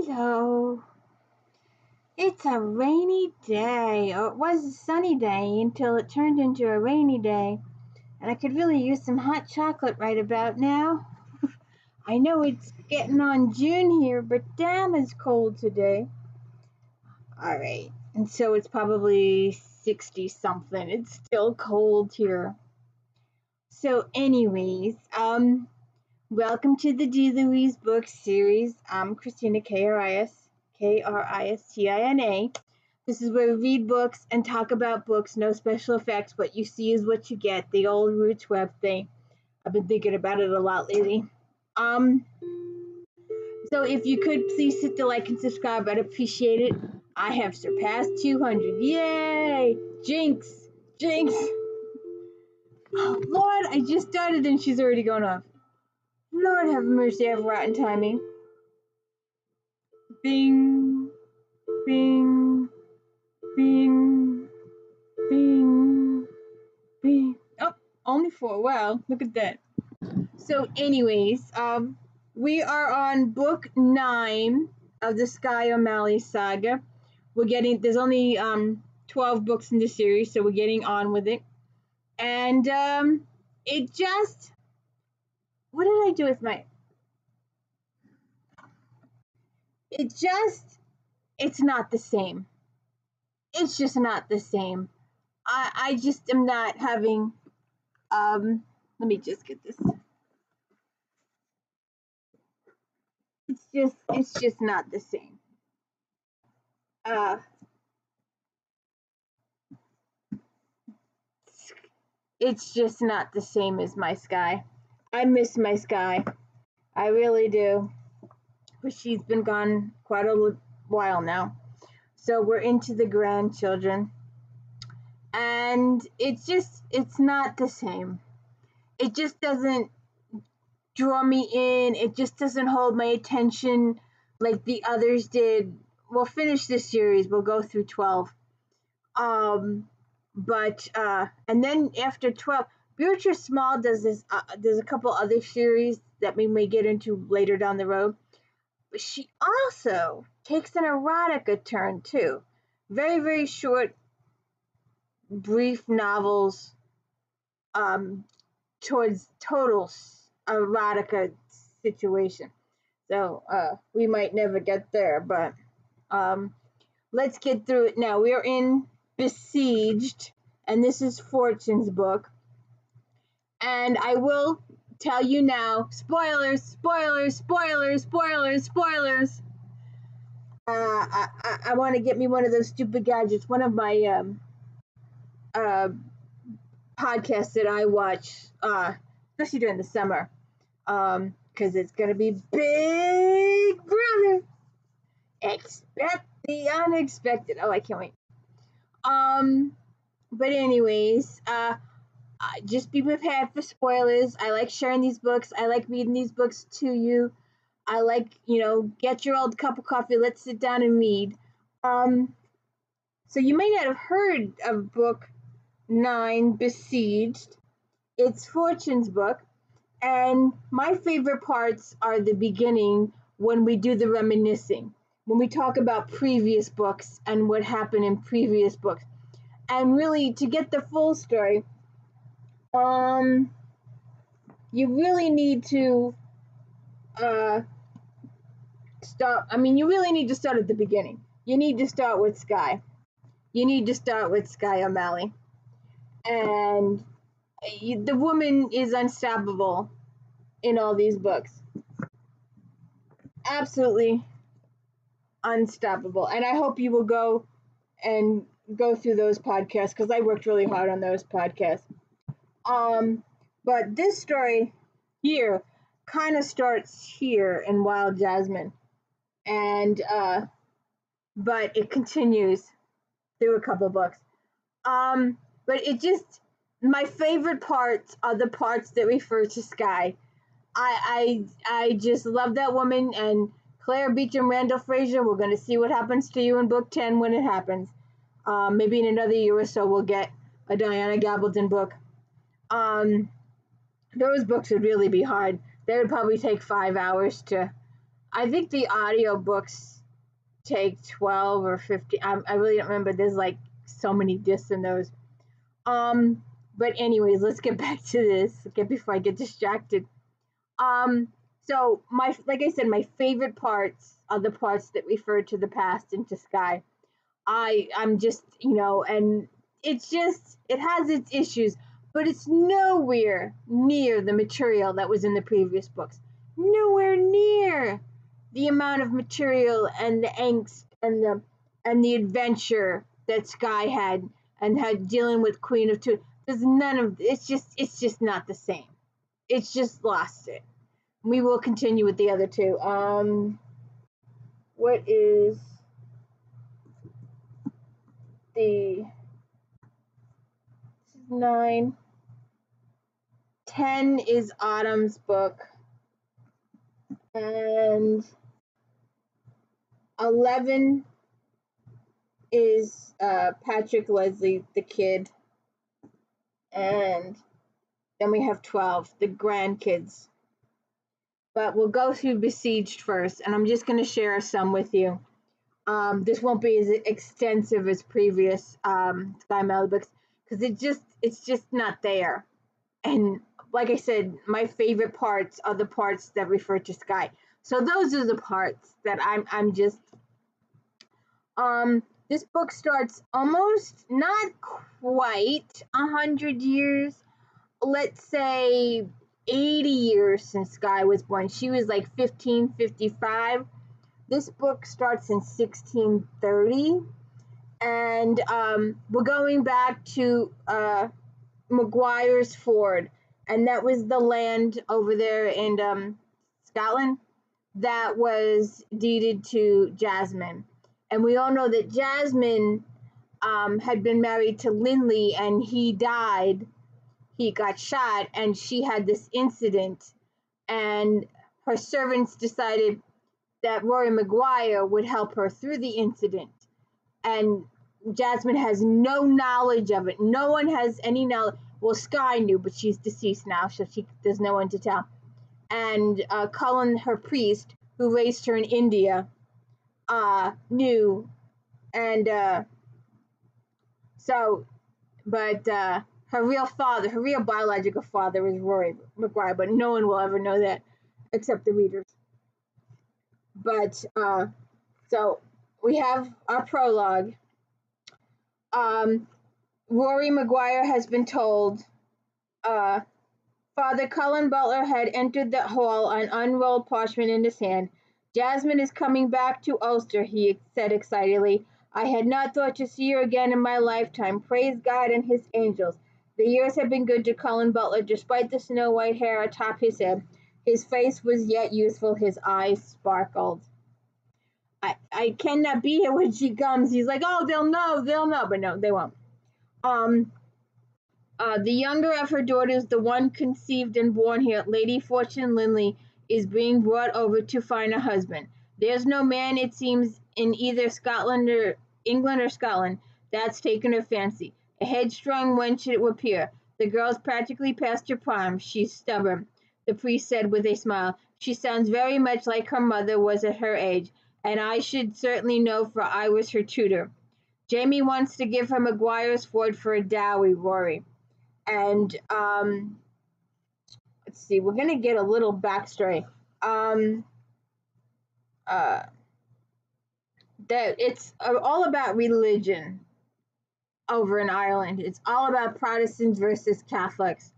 Hello. It's a rainy day. Or it was a sunny day until it turned into a rainy day. And I could really use some hot chocolate right about now. I know it's getting on June here, but damn, it's cold today. Alright. And so it's probably 60 something. It's still cold here. So anyways, welcome to the D. Louise book series. I'm Christina K-R-I-S-T-I-N-A. This is where we read books and talk about books, no special effects. What you see is what you get, the old Roots Web thing. I've been thinking about it a lot lately. So if you could please hit the like and subscribe, I'd appreciate it. I have surpassed 200. Yay! Jinx! Oh, Lord, I just started and she's already gone off. Lord have mercy, I have rotten timing. Bing, bing, bing, bing, bing. Oh, only 4. Wow, look at that. So anyways, we are on book 9 of the SKYE MALLEY saga. There's only 12 books in the series, so we're getting on with it. And what did I do with my... It's not the same. It's just not the same. I just am not having, let me just get this. It's just not the same. It's just not the same as my Skye. I miss my Skye. I really do. But she's been gone quite a while now. So we're into the grandchildren. And it's not the same. It just doesn't draw me in. It just doesn't hold my attention like the others did. We'll finish this series. We'll go through 12. And then after 12, Beatrice Small does this. There's a couple other series that we may get into later down the road. But she also takes an erotica turn too. Very, very short, brief novels towards total erotica situation. So we might never get there, but let's get through it now. We are in Besieged, and this is Fortune's book. And I will tell you now, spoilers. I want to get me one of those stupid gadgets. One of my podcasts that I watch, especially during the summer, because it's going to be Big Brother. Expect the unexpected. Oh, I can't wait. But anyways, just be prepared for spoilers. I like sharing these books. I like reading these books to you. I like, get your old cup of coffee. Let's sit down and read. So you may not have heard of book 9, Besieged. It's Fortune's book. And my favorite parts are the beginning when we do the reminiscing, when we talk about previous books and what happened in previous books. And really, to get the full story, you really need to you really need to start at the beginning. You need to start with Skye. You need to start with Skye O'Malley. And the woman is unstoppable in all these books. Absolutely unstoppable. And I hope you will go through those podcasts, because I worked really hard on those podcasts. But this story here kind of starts here in Wild Jasmine, and but it continues through a couple books. But my favorite parts are the parts that refer to Skye. I just love that woman, and Claire Beecham Randall Fraser. We're going to see what happens to you in book 10 when it happens. Maybe in another year or so we'll get a Diana Gabaldon book. Those books would really be hard. They would probably take 5 hours to I think the audiobooks take 12 or 15. I really don't remember. There's like so many discs in those. Um, but anyways, let's get back to this. Okay, before I get distracted. Um, so my like I said, my favorite parts are the parts that refer to the past and to Sky. I'm just and it has its issues, but it's nowhere near the material that was in the previous books. Nowhere near the amount of material and the angst and the adventure that Sky had and had dealing with Queen of Two. There's none of it's just not the same. It's just lost it. We will continue with the other two. What is the 9? 10 is Autumn's book, and 11 is Patrick Leslie, the kid, and then we have 12, the grandkids. But we'll go through Besieged first, and I'm just going to share some with you. This won't be as extensive as previous SKYE MALLEY books because it's just not there. And like I said, my favorite parts are the parts that refer to Sky. So those are the parts that I'm just this book starts almost not quite 100 years, let's say 80 years since Sky was born. She was like 1555. This book starts in 1630, and we're going back to Maguire's Ford, and that was the land over there in Scotland that was deeded to Jasmine. And we all know that Jasmine had been married to Lindley, and he died. He got shot, and she had this incident, and her servants decided that Rory Maguire would help her through the incident. And Jasmine has no knowledge of it. No one has any knowledge. Well, Sky knew, but she's deceased now, so there's no one to tell. And Cullen, her priest, who raised her in India, knew. And her real father, her real biological father is Rory Maguire, but no one will ever know that except the readers. But so we have our prologue. Rory Maguire has been told Father Cullen Butler had entered the hall on unrolled parchment in his hand. Jasmine is coming back to Ulster, he said excitedly. I had not thought to see her again in my lifetime. Praise God and his angels. The years had been good to Cullen Butler, despite the snow-white hair atop his head. His face was yet youthful, his eyes sparkled. I cannot be here when she comes. He's like, oh, they'll know. But no, they won't. The younger of her daughters, the one conceived and born here, Lady Fortune Lindley, is being brought over to find a husband. There's no man, it seems, in either England or Scotland that's taken her fancy. A headstrong wench it would appear. The girl's practically past her prime. She's stubborn, the priest said with a smile. She sounds very much like her mother was at her age, and I should certainly know, for I was her tutor. Jamie wants to give her Maguire's Ford for a dowry, Rory. And let's see, we're gonna get a little backstory. That it's all about religion over in Ireland. It's all about Protestants versus Catholics,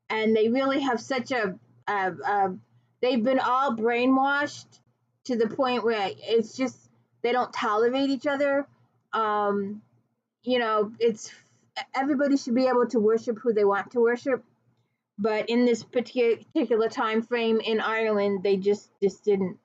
and they really have such they've been all brainwashed to the point where it's just they don't tolerate each other. It's everybody should be able to worship who they want to worship, but in this particular time frame in Ireland, they just didn't.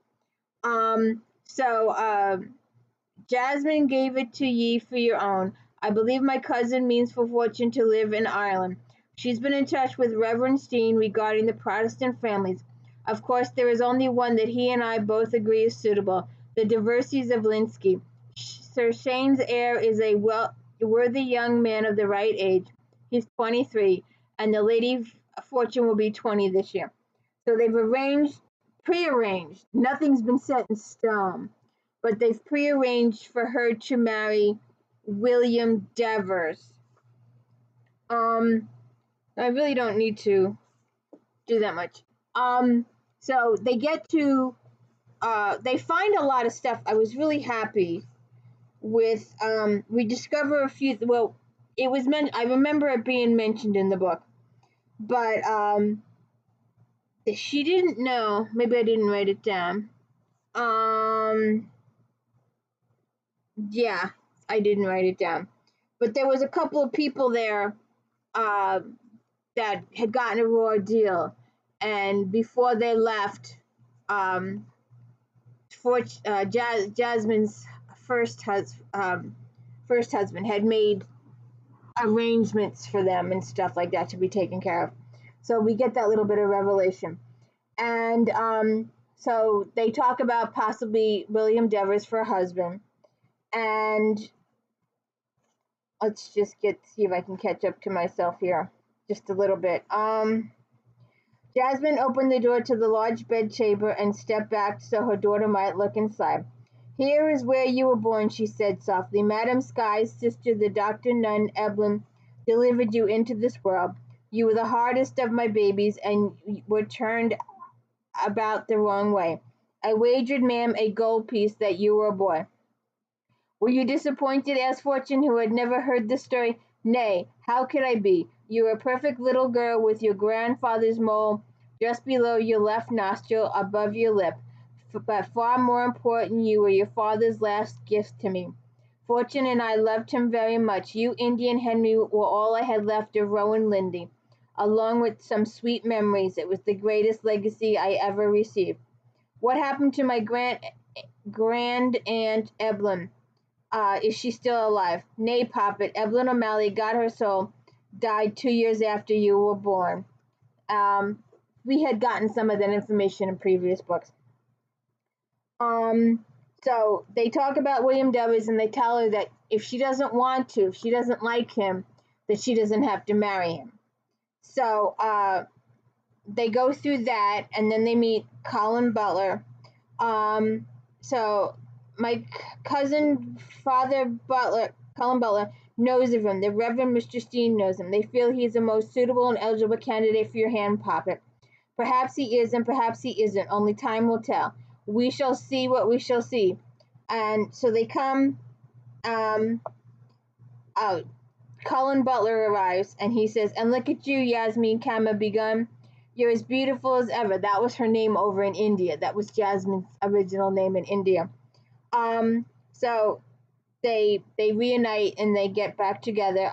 Jasmine gave it to ye for your own. I believe my cousin means for Fortune to live in Ireland. She's been in touch with Reverend Steen regarding the Protestant families. Of course, there is only one that he and I both agree is suitable, the Diversies of Linsky. Sir Shane's heir is a worthy young man of the right age. He's 23, and the Lady Fortune will be 20 this year. So they've arranged prearranged. Nothing's been set in stone, but they've prearranged for her to marry William Devers. I really don't need to do that much. So they get to, they find a lot of stuff. I was really happy with, we discover a few, well, it was meant, I remember it being mentioned in the book, but, she didn't know, maybe I didn't write it down. Yeah, I didn't write it down. But there was a couple of people there, that had gotten a raw deal, and before they left, Jasmine's first husband had made arrangements for them and stuff like that to be taken care of. So we get that little bit of revelation, and so they talk about possibly William Devers for a husband, and let's just see if I can catch up to myself here just a little bit. Jasmine opened the door to the large bedchamber and stepped back so her daughter might look inside. "Here is where you were born," she said softly. "Madame SKYE's sister, the Dr. Nun Eblin, delivered you into this world. You were the hardest of my babies and were turned about the wrong way. I wagered, ma'am, a gold piece that you were a boy." "Were you disappointed?" asked Fortune, who had never heard the story. "Nay, how could I be? You were a perfect little girl with your grandfather's mole just below your left nostril, above your lip. But far more important, you were your father's last gift to me. Fortune and I loved him very much. You, Indian Henry, were all I had left of Rowan Lindy, along with some sweet memories. It was the greatest legacy I ever received." "What happened to my grand aunt Eblin? Is she still alive?" "Nay, Poppet. Evelyn O'Malley got her soul, died 2 years after you were born." We had gotten some of that information in previous books. So they talk about William Devers, and they tell her that if she doesn't want to, if she doesn't like him, that she doesn't have to marry him. So they go through that, and then they meet Colin Butler. So my cousin, Colin Butler, knows of him. The Reverend Mr. Steen knows him. They feel he's the most suitable and eligible candidate for your hand, Poppet. Perhaps he is, and perhaps he isn't. Only time will tell. We shall see what we shall see. And so they come out. Colin Butler arrives, and he says, "And look at you, Yasmine Kama Begun. You're as beautiful as ever." That was her name over in India. That was Jasmine's original name in India. So they reunite and they get back together.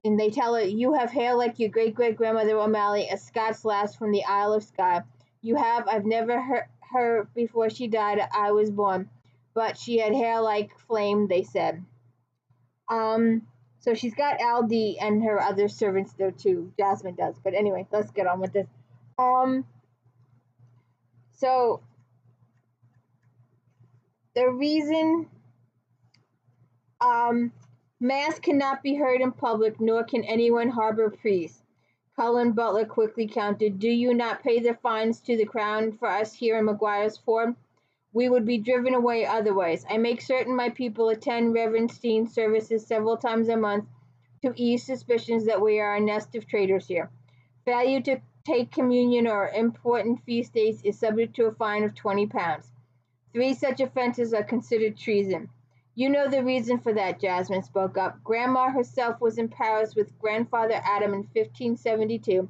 And they tell her, "You have hair like your great-great-grandmother O'Malley, a Scots lass from the Isle of Skye. You have. I've never heard her before she died. I was born. But she had hair like flame," they said. So she's got Aldi and her other servants there too. Jasmine does. But anyway, let's get on with this. So the reason Mass cannot be heard in public, nor can anyone harbor priests. Colin Butler quickly countered. "Do you not pay the fines to the crown for us here in Maguire's Ford? We would be driven away otherwise. I make certain my people attend Reverend Steen's services several times a month to ease suspicions that we are a nest of traitors here. Failure to take communion or important feast days is subject to a fine of £20. 3 such offenses are considered treason." "You know the reason for that," Jasmine spoke up. "Grandma herself was in Paris with Grandfather Adam in 1572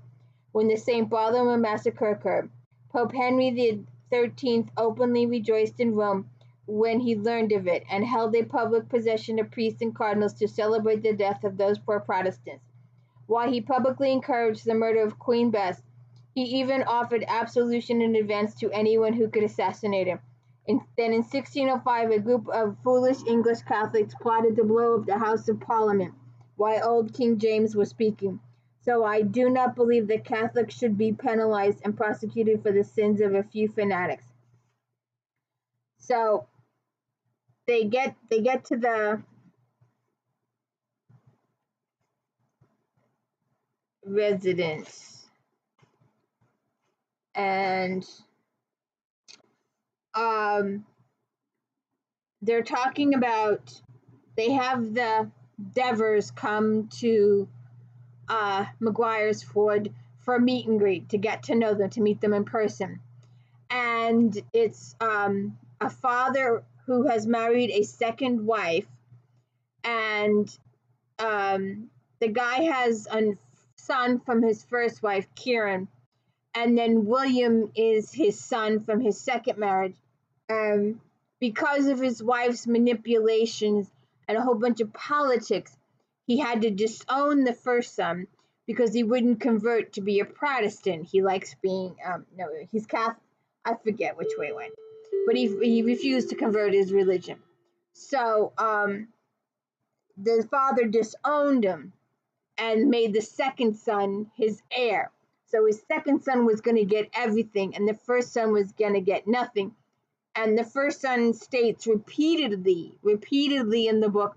when the St. Bartholomew massacre occurred. Pope Henry XIII openly rejoiced in Rome when he learned of it, and held a public procession of priests and cardinals to celebrate the death of those poor Protestants. While he publicly encouraged the murder of Queen Bess, he even offered absolution in advance to anyone who could assassinate him. Then in 1605, a group of foolish English Catholics plotted to blow up the House of Parliament while old King James was speaking. So I do not believe that Catholics should be penalized and prosecuted for the sins of a few fanatics." So they get to the residence. and they're talking about, they have the Devers come to MAGUIRES for a meet and greet, to get to know them, to meet them in person. And it's a father who has married a second wife, and the guy has a son from his first wife, Kieran, and then William is his son from his second marriage. Because of his wife's manipulations and a whole bunch of politics, he had to disown the first son because he wouldn't convert to be a Protestant. He likes being, no, he's Catholic. I forget which way it went, but he refused to convert his religion. So the father disowned him and made the second son his heir. So his second son was going to get everything, and the first son was going to get nothing. And the first son states repeatedly in the book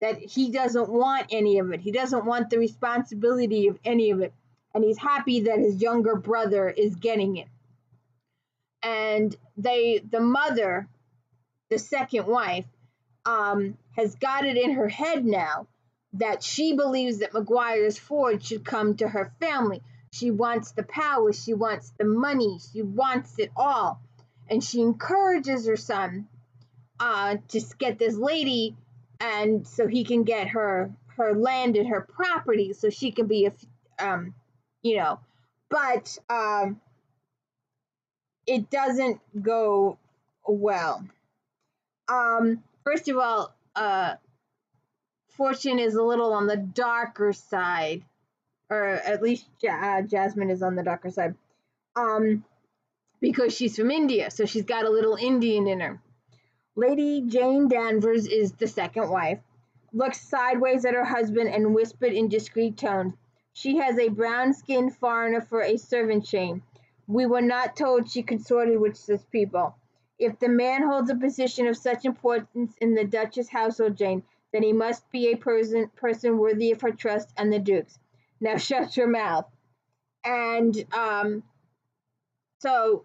that he doesn't want any of it. He doesn't want the responsibility of any of it. And he's happy that his younger brother is getting it. And the mother, the second wife, has got it in her head now that she believes that MAGUIRES Ford should come to her family. She wants the power, she wants the money, she wants it all. And she encourages her son to get this lady, and so he can get her land and her property, so she can be but it doesn't go well. First of all, Fortune is a little on the darker side, or at least Jasmine is on the darker side, because she's from India, so she's got a little Indian in her. Lady Jane Danvers is the second wife, looks sideways at her husband and whispered in discreet tones, "She has a brown-skinned foreigner for a servant, Jane. We were not told she consorted with such people. If the man holds a position of such importance in the Duchess household, Jane, then he must be a person worthy of her trust and the Duke's. Now shut your mouth." And so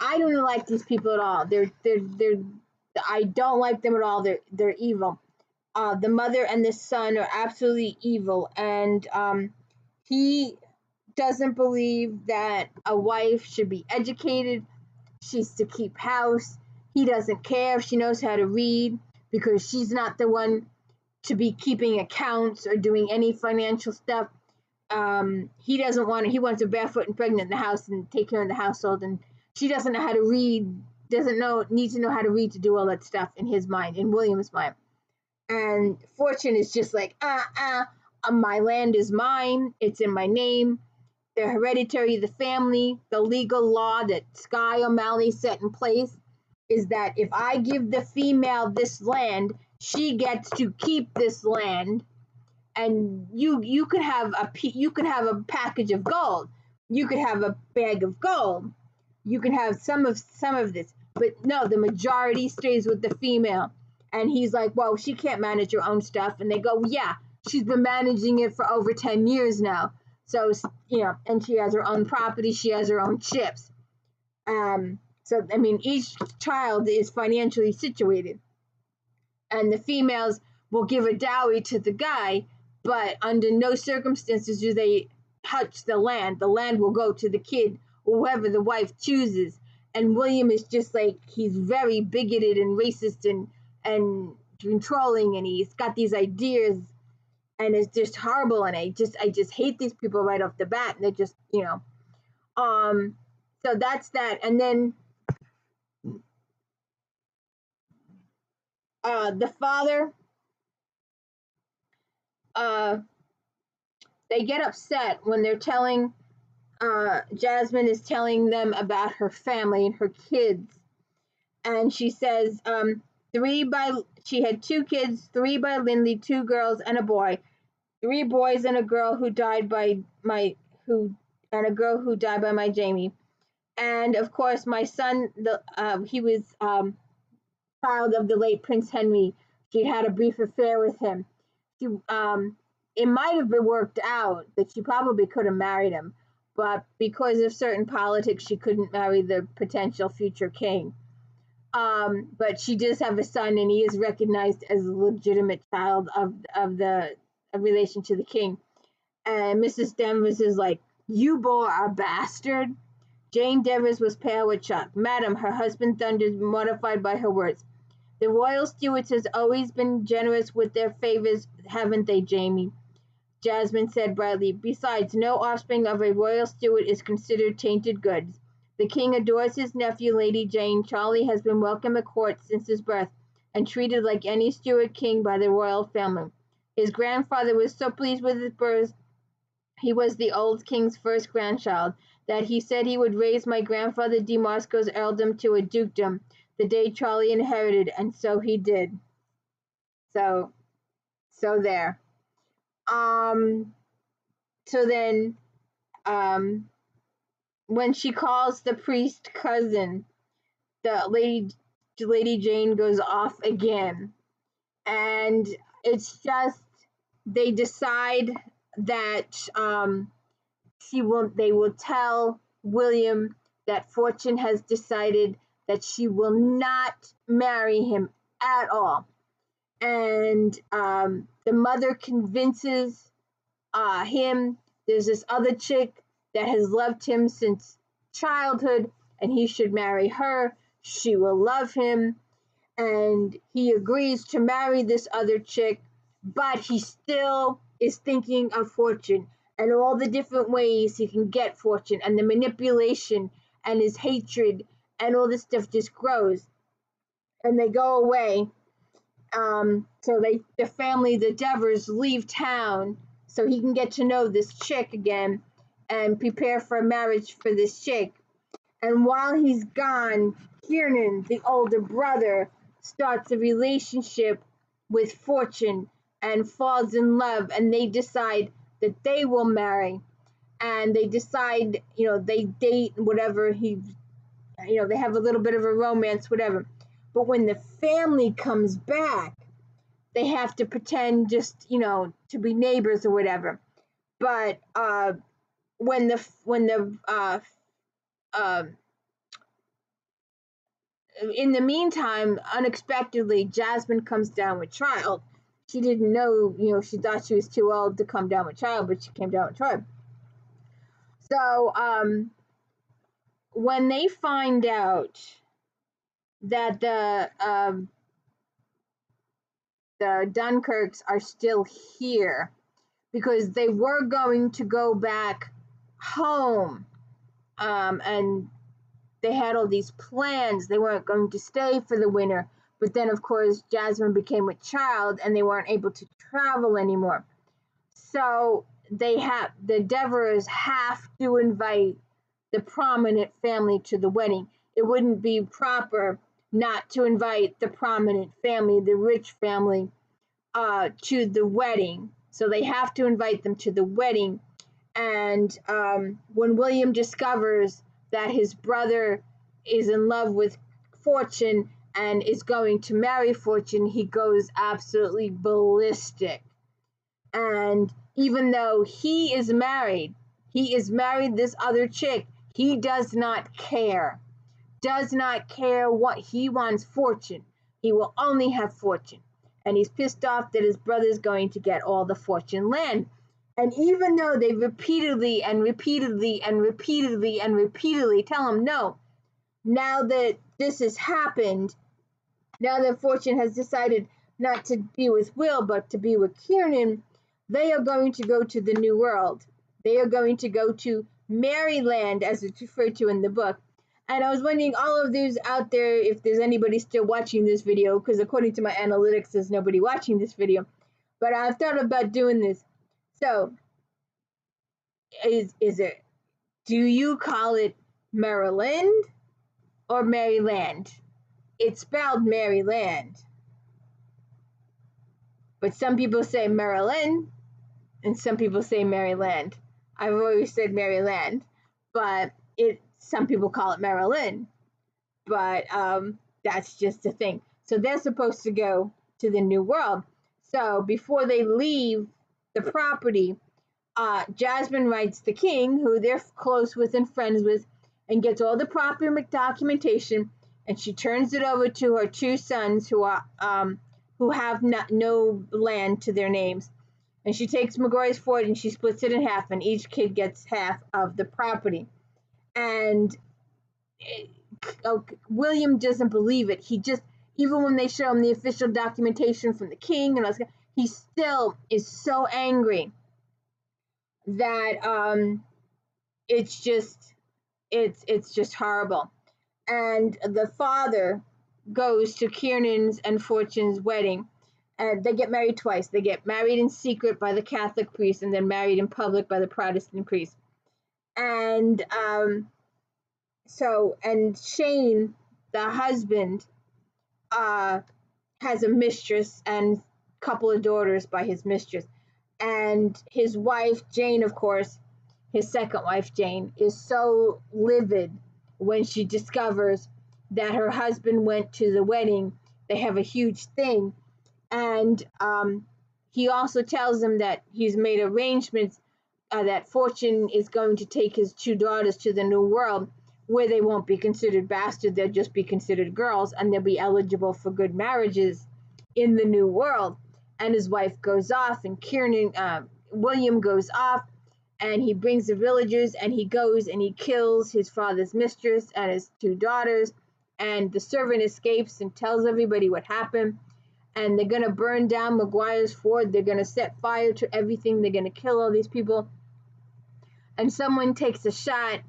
I don't like these people at all. I don't like them at all. They're evil. The mother and the son are absolutely evil, and he doesn't believe that a wife should be educated. She's to keep house. He doesn't care if she knows how to read, because she's not the one to be keeping accounts or doing any financial stuff. He doesn't want it. He wants her barefoot and pregnant in the house and take care of the household, and she doesn't know how to read, needs to know how to read to do all that stuff in his mind, in William's mind. And Fortune is just like, my land is mine, it's in my name, the hereditary of the family, the legal law that SKYE or MALLEY set in place is that if I give the female this land, she gets to keep this land, and you could have a package of gold, you could have a bag of gold, you can have some of this, but no, the majority stays with the female. And he's like, well, she can't manage her own stuff. And they go, yeah, she's been managing it for over 10 years now. So, and she has her own property, she has her own ships. So, I mean, each child is financially situated. And the females will give a dowry to the guy, but under no circumstances do they touch the land. The land will go to the kid, whoever the wife chooses. And William is just like, he's very bigoted and racist and controlling, and he's got these ideas, and it's just horrible. And I just hate these people right off the bat. And they're just, so that's that. And then the father, they get upset when they're telling, Jasmine is telling them about her family and her kids. And she says, she had 2 kids, 3 by Lindley, 2 girls and a boy, 3 boys and a girl who died by my Jamie. And of course, my son, he was child of the late Prince Henry. She had a brief affair with him. It might have been worked out that she probably could have married him, but because of certain politics, she couldn't marry the potential future king. But she does have a son, and he is recognized as a legitimate child of the relation to the king. And Mrs. Danvers is like, "You bore a bastard." Jane Danvers was pale with shock. "Madam," her husband thundered, mortified by her words. "The royal stewards has always been generous with their favors, haven't they, Jamie?" Jasmine said brightly. "Besides, no offspring of a royal steward is considered tainted goods. The king adores his nephew, Lady Jane. Charlie has been welcome at court since his birth, and treated like any steward king by the royal family. His grandfather was so pleased with his birth, he was the old king's first grandchild, that he said he would raise my grandfather de Mosco's earldom to a dukedom the day Charlie inherited, and so he did." So there. So then, when she calls the priest cousin, the Lady Jane goes off again, and it's just they decide that they will tell William that Fortune has decided that she will not marry him at all, and the mother convinces him there's this other chick that has loved him since childhood, and he should marry her. She will love him, and he agrees to marry this other chick, but he still is thinking of Fortune and all the different ways he can get Fortune, and the manipulation and his hatred and all this stuff just grows, and they go away. So the family, the Devers, leave town so he can get to know this chick again and prepare for a marriage for this chick. And while he's gone, Kiernan, the older brother, starts a relationship with Fortune and falls in love, and they decide that they will marry. And they decide, they date, whatever, they have a little bit of a romance, whatever. But when the family comes back, they have to pretend just, to be neighbors or whatever. But when in the meantime, unexpectedly, Jasmine comes down with child. She didn't know, she thought she was too old to come down with child, but she came down with child. So when they find out that the Dunkirks are still here, because they were going to go back home, and they had all these plans. They weren't going to stay for the winter, but then of course Jasmine became a child and they weren't able to travel anymore. So the Devers have to invite the prominent family to the wedding. It wouldn't be proper not to invite the prominent family, the rich family, to the wedding. So they have to invite them to the wedding. And when William discovers that his brother is in love with Fortune and is going to marry Fortune, he goes absolutely ballistic. And even though he is married this other chick, he does not care what he wants. Fortune. He will only have Fortune. And he's pissed off that his brother's going to get all the Fortune land. And even though they repeatedly and repeatedly and repeatedly and repeatedly tell him no, now that this has happened, now that Fortune has decided not to be with Will but to be with Kiernan, they are going to go to the New World. They are going to go to Maryland, as it's referred to in the book. And I was wondering, all of those out there, if there's anybody still watching this video, because according to my analytics, there's nobody watching this video. But I've thought about doing this. So, is it, do you call it Maryland or Maryland? It's spelled Maryland. But some people say Maryland, and some people say Maryland. I've always said Maryland, but some people call it Maryland. But that's just the thing. So they're supposed to go to the New World. So before they leave the property, Jasmine writes the king, who they're close with and friends with, and gets all the proper documentation, and she turns it over to her two sons who have no land to their names. And she takes McGuire's fort and she splits it in half, and each kid gets half of the property. And William doesn't believe it. He just, even when they show him the official documentation from the king, and he still is so angry that it's just horrible. And the father goes to Kiernan's and Fortune's wedding, and they get married twice. They get married in secret by the Catholic priest, and then married in public by the Protestant priest. And and Shane, the husband, has a mistress and a couple of daughters by his mistress. And his wife, Jane, of course, his second wife, Jane, is so livid when she discovers that her husband went to the wedding. They have a huge thing. And he also tells them that he's made arrangements that Fortune is going to take his two daughters to the New World, where they won't be considered bastards, they'll just be considered girls, and they'll be eligible for good marriages in the New World. And his wife goes off, and William goes off, and he brings the villagers, and he goes and he kills his father's mistress and his two daughters, and the servant escapes and tells everybody what happened. And they're going to burn down Maguire's fort. They're going to set fire to everything. They're going to kill all these people. And someone takes a shot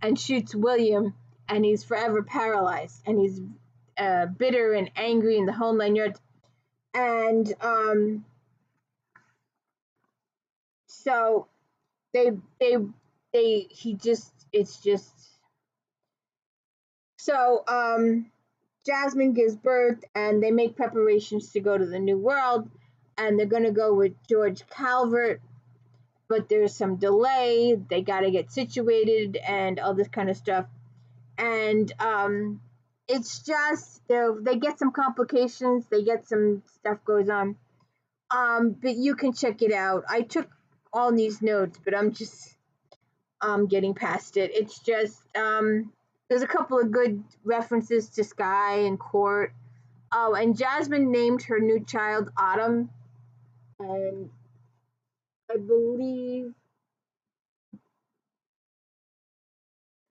and shoots William, and he's forever paralyzed. And he's bitter and angry in the whole 9 yards. And so Jasmine gives birth, and they make preparations to go to the New World, and they're going to go with George Calvert, but there's some delay. They got to get situated and all this kind of stuff. And it's just, they get some complications. They get some stuff goes on. But you can check it out. I took all these notes, but I'm just getting past it. It's just, there's a couple of good references to SKYE and Court. Oh, and Jasmine named her new child Autumn. And I believe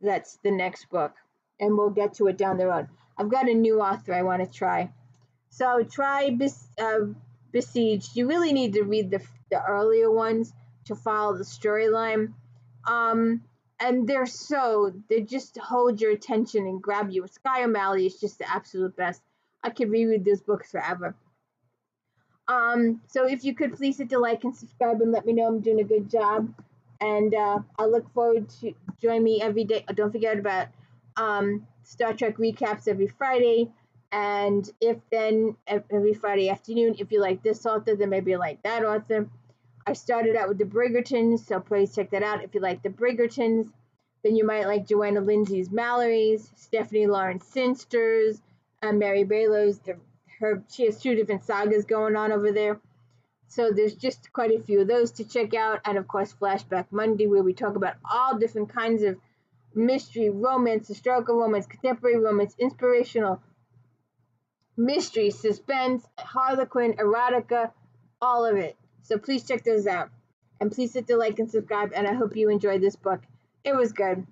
that's the next book. And we'll get to it down the road. I've got a new author I want to try. So try Besieged. You really need to read the earlier ones to follow the storyline. And they're just hold your attention and grab you. SKYE or MALLEY is just the absolute best. I could reread those books forever. So if you could please hit the like and subscribe and let me know I'm doing a good job. And I look forward to join me every day. Don't forget about Star Trek recaps every Friday. And every Friday afternoon, if you like this author, then maybe you like that author. I started out with the Bridgertons, so please check that out. If you like the Bridgertons, then you might like Joanna Lindsay's Mallory's, Stephanie Lawrence Sinster's, Mary Baylow's. She has 2 different sagas going on over there. So there's just quite a few of those to check out. And of course, Flashback Monday, where we talk about all different kinds of mystery, romance, historical romance, contemporary romance, inspirational, mystery, suspense, harlequin, erotica, all of it. So please check those out. And please hit the like and subscribe, and I hope you enjoyed this book. It was good.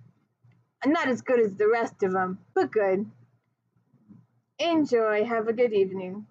Not as good as the rest of them, but good. Enjoy. Have a good evening.